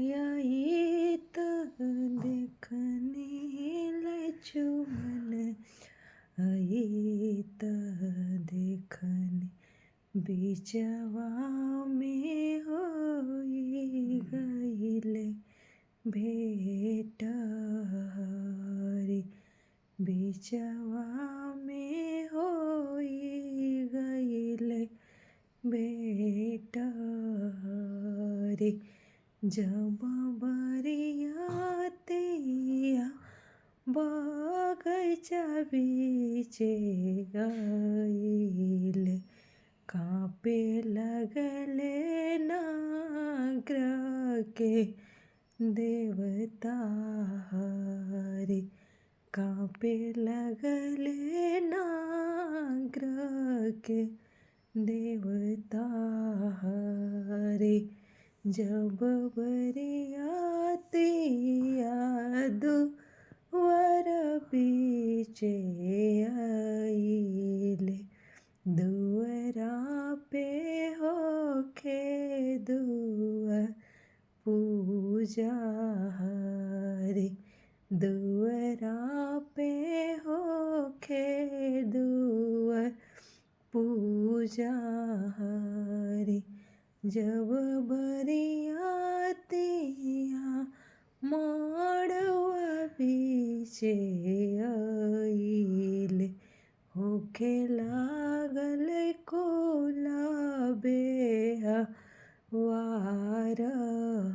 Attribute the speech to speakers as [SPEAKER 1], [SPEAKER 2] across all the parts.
[SPEAKER 1] रामयित देखने लक्ष्मण अयित देखने बीचवा में होई गईले भेट हरि बीचवा में होई गईले भेट हरि जब बरियातिया बगैचा बीचे गईले कांपे लगले नाग्र के देवता हरि कांपे लगले नाग्र के देवता हरि जब बरियातिया दुवर पीछे आइले दुअरा पे होके दुआ पूजा हरि दुअरा पे होके दुआ पूजा हरि जब बरियातिया माड़वा पीछे आइले होखे लागल कोलाबे वार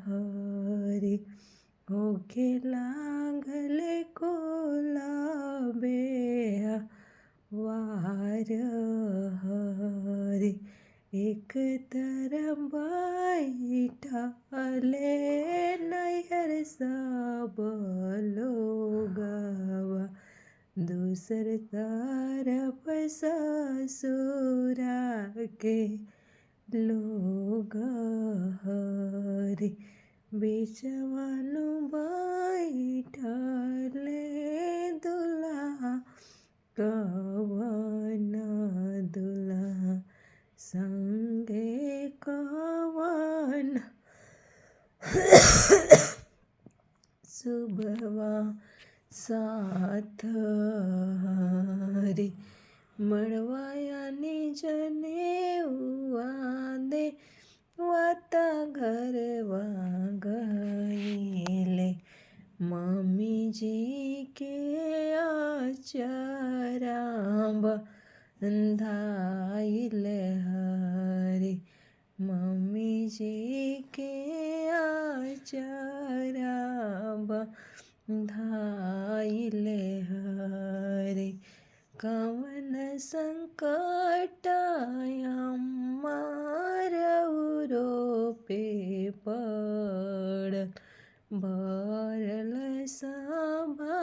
[SPEAKER 1] हरि होखे लागल कोलाबे वार हरि एक तरफ बैठले नैहर सब लोगवा दूसर तरफ ससुरा के लोग हरि बिचवानु बैठले दुल्हा कवन दुल्हा संगे कवन शुभवा साथ हरि मड़वायानी जनेऊआ दे वाता घरवा गईले मम्मी जी के आचरा बंधाइले हरि मम्मी जी के आचरा बंधाइले हरि कवन संकट अम्मारौरो पे पड़ल भरल सभा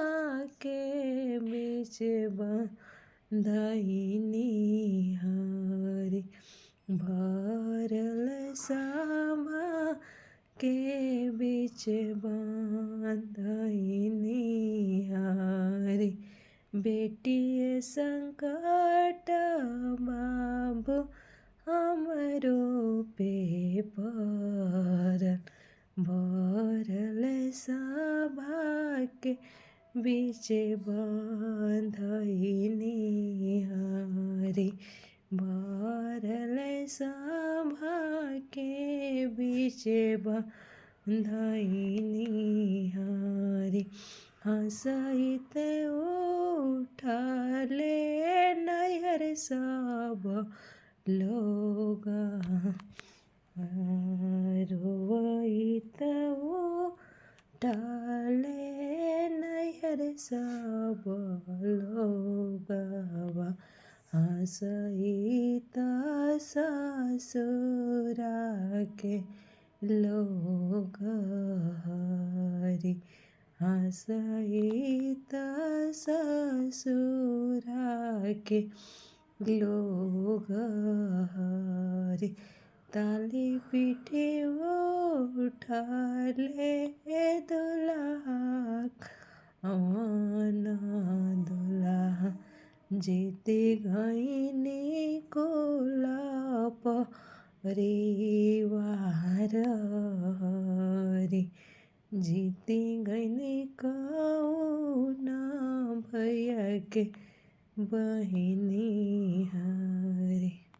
[SPEAKER 1] के बीच बंधइनी हरि भरल सभा के बीच बंधइनी हरि बेटिए संकट बाबू हमरो पे पड़ल भरल सभा के बीच बंधइनी हरि भरल सभा के बीच बंधइनी हरि हंसइत उठले नैहर सब लोग रोइत उठले नैहर सब लोगवा हंसइत ससुरा के लोग हरि हंसइत ससुरा के लोग हरि ताली पीठे उठले दुल्हा अवन दुल्हा जीते घाईनी कोला परिवार हरे जीती गई कहूँ ना भैया के बहिनी हरे।